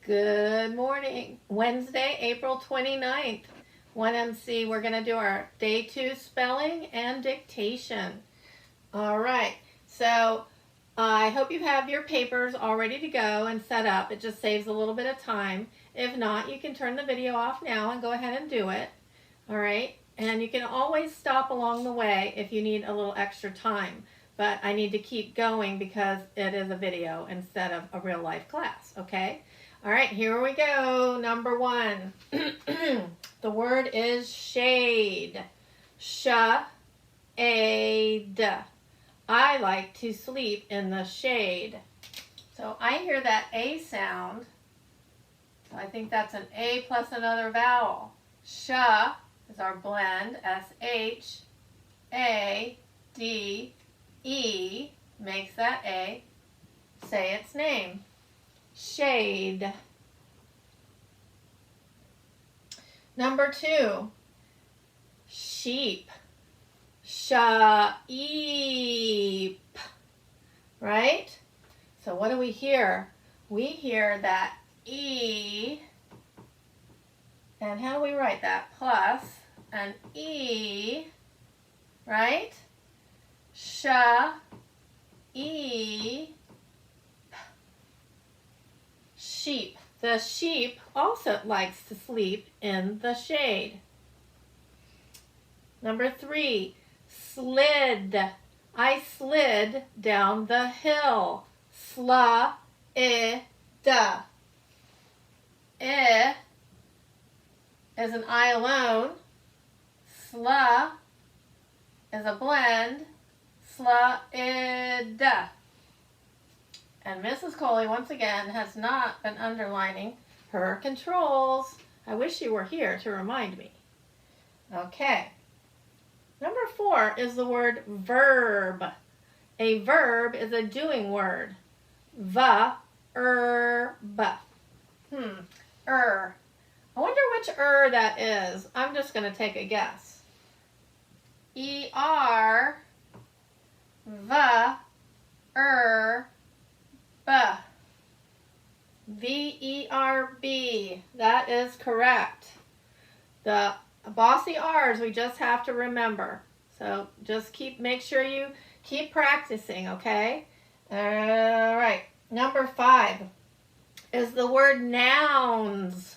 Good morning. Wednesday, April 29th. 1MC, we're going to do our day 2 spelling and dictation. All right, so I hope you have your papers all ready to go and set up. It just saves a little bit of time. If not, you can turn the video off now and go ahead and do it. All right, and you can always stop along the way if you need a little extra time. But I need to keep going because it is a video instead of a real life class, okay? All right, here we go. Number 1. The word is shade. Shade. I like to sleep in the shade. So I hear that A sound. So I think that's an A plus another vowel. Sh is our blend. S-H-A-D-E makes that A. Say its name. Shade. Number 2, sheep. Sheep. Right? So what do we hear? We hear that E. And how do we write that? Plus an E. Right? E. Sheep. The sheep also likes to sleep in the shade. Number 3, slid. I slid down the hill. Sla-id. I is an I alone. Sla is a blend. Sla-id. And Mrs. Coley, once again, has not been underlining her controls. I wish you were here to remind me. Okay. Number 4 is the word verb. A verb is a doing word. Verb. I wonder which that is. I'm just going to take a guess. E-R. V-E-R-B. That is correct. The bossy R's we just have to remember. So just make sure you keep practicing, okay? All right. Number 5 is the word nouns.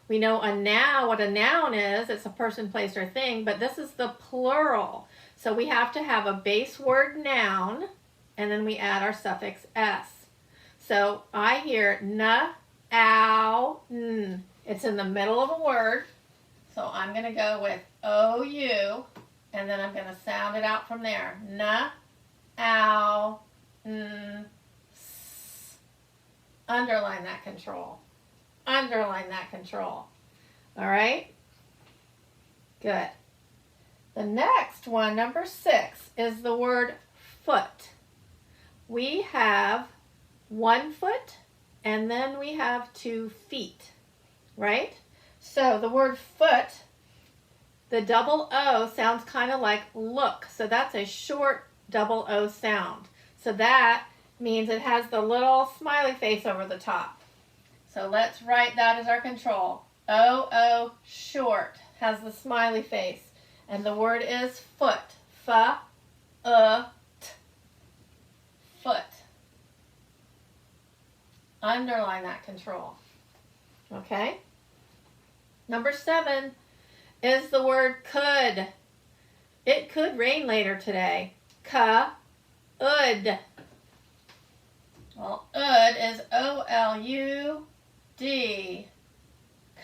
We know what a noun is. It's a person, place, or thing, but this is the plural. So we have to have a base word noun, and then we add our suffix s. So I hear n, ow, n. It's in the middle of a word. So I'm going to go with O-U, and then I'm going to sound it out from there. N, ow, n, s. Underline that control. Underline that control. All right? Good. The next one, number 6, is the word foot. We have 1 foot, and then we have 2 feet, right? So the word foot, the double O sounds kind of like look. So that's a short double O sound. So that means it has the little smiley face over the top. So let's write that as our control. O-O, short, has the smiley face. And the word is foot. F-U-T. Foot. Underline that control. Okay? Number 7 is the word could. It could rain later today. Could. Well, ud is O-L-U-D.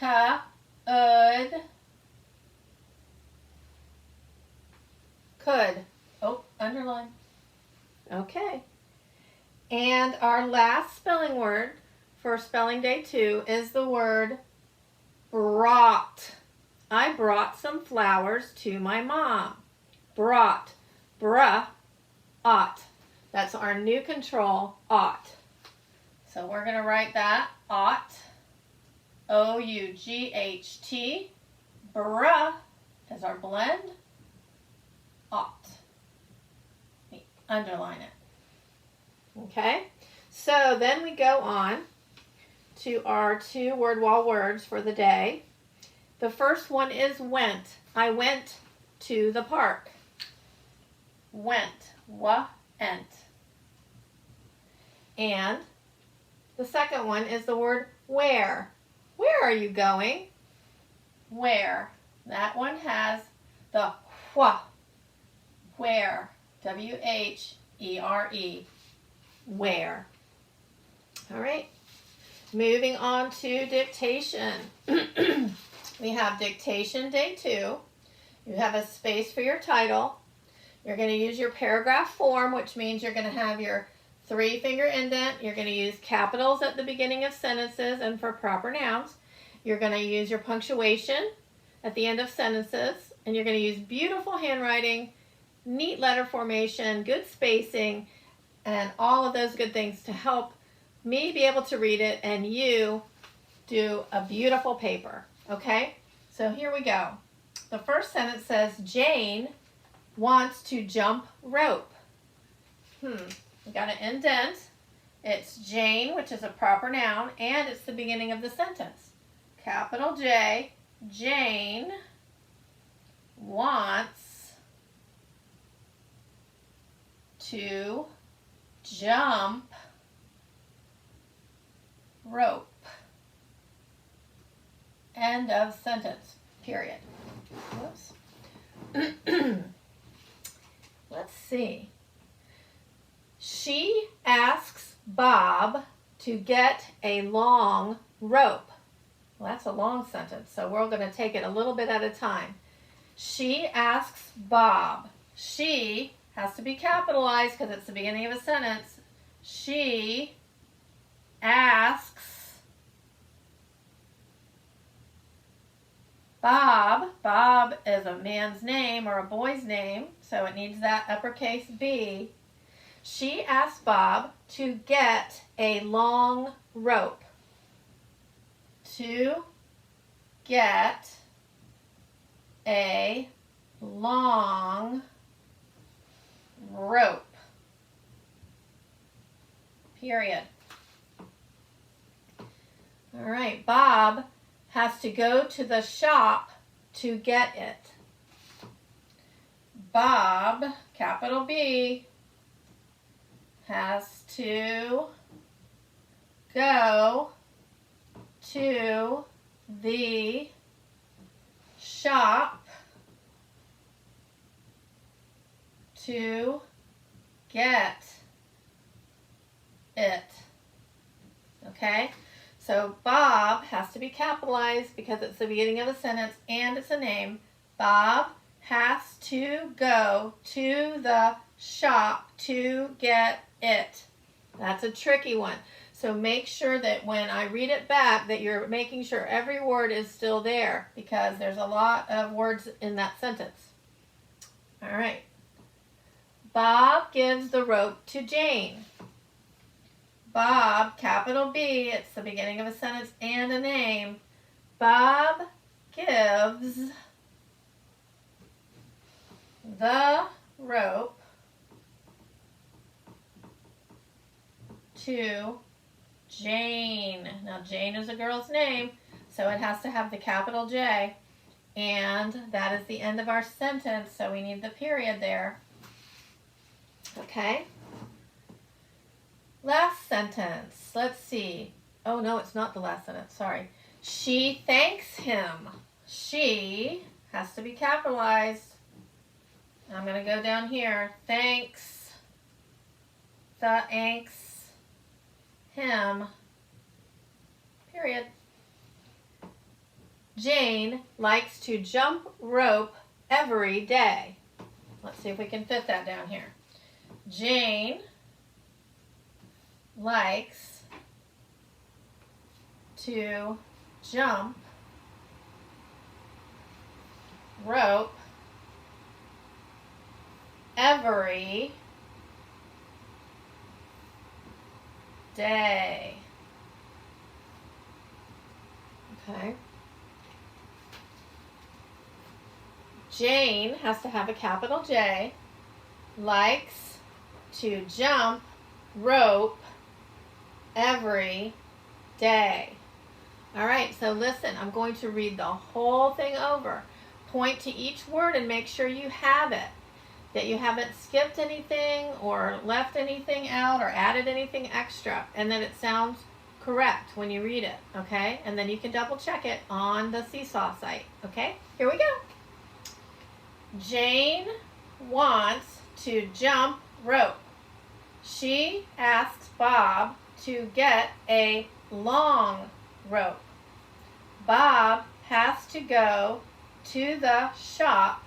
Could. Could. Oh, underline. Okay. And our last spelling word for spelling day 2 is the word brought. I brought some flowers to my mom. Brought. Ought. That's our new control, ought. So we're going to write that, ought. O-U-G-H-T. Bruh is our blend. Ought. Underline it. Okay, so then we go on to our 2-word wall words for the day. The first one is went. I went to the park. Went. Wa-ent. And the second one is the word where. Where are you going? Where. That one has the wha. Where. W-H-E-R-E. Where. All right. Moving on to dictation. We have dictation day 2. You have a space for your title. You're going to use your paragraph form, which means you're going to have your 3-finger indent. You're going to use capitals at the beginning of sentences and for proper nouns. You're going to use your punctuation at the end of sentences. And you're going to use beautiful handwriting, neat letter formation, good spacing, and all of those good things to help me be able to read it and you do a beautiful paper. Okay? So here we go. The first sentence says, Jane wants to jump rope. We got an indent. It's Jane, which is a proper noun, and it's the beginning of the sentence. Capital J, Jane wants to jump rope. End of sentence. Period. Whoops. Let's see. She asks Bob to get a long rope. Well, that's a long sentence, so we're going to take it a little bit at a time. She asks Bob. She has to be capitalized because it's the beginning of a sentence. She asks Bob. Bob is a man's name or a boy's name, so it needs that uppercase B. She asks Bob to get a long rope. To get a long rope. Period. All right, Bob has to go to the shop to get it. Bob, capital B, has to go to the shop to get it. Okay? So Bob has to be capitalized because it's the beginning of a sentence and it's a name. Bob has to go to the shop to get it. That's a tricky one. So make sure that when I read it back that you're making sure every word is still there because there's a lot of words in that sentence. All right. Bob gives the rope to Jane. Bob, capital B, it's the beginning of a sentence and a name. Bob gives the rope to Jane. Now, Jane is a girl's name, so it has to have the capital J, and that is the end of our sentence, so we need the period there. Okay? Last sentence. Let's see. Oh, no, it's not the last sentence. Sorry. She thanks him. She has to be capitalized. I'm going to go down here. Thanks. Thanks him. Period. Jane likes to jump rope every day. Let's see if we can fit that down here. Jane likes to jump rope every day. Okay. Jane has to have a capital J, likes to jump rope every day. All right, so listen, I'm going to read the whole thing over. Point to each word and make sure you have it, that you haven't skipped anything or left anything out or added anything extra, and that it sounds correct when you read it, okay? And then you can double check it on the Seesaw site, okay? Here we go. Jane wants to jump rope. She asks Bob to get a long rope. Bob has to go to the shop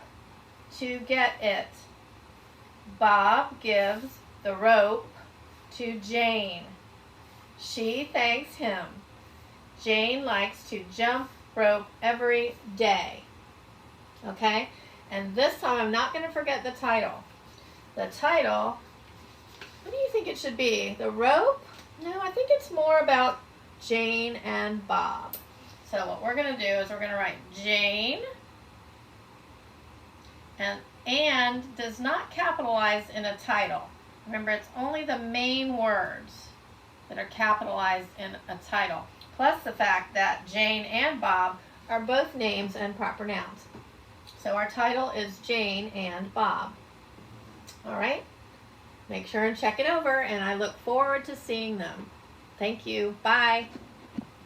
to get it. Bob gives the rope to Jane. She thanks him. Jane likes to jump rope every day. Okay? And this time I'm not going to forget the title. The title, what do you think it should be? The rope? No, I think it's more about Jane and Bob. So what we're going to do is we're going to write Jane, and does not capitalize in a title. Remember, it's only the main words that are capitalized in a title, plus the fact that Jane and Bob are both names and proper nouns. So our title is Jane and Bob. All right? Make sure and check it over, and I look forward to seeing them. Thank you. Bye.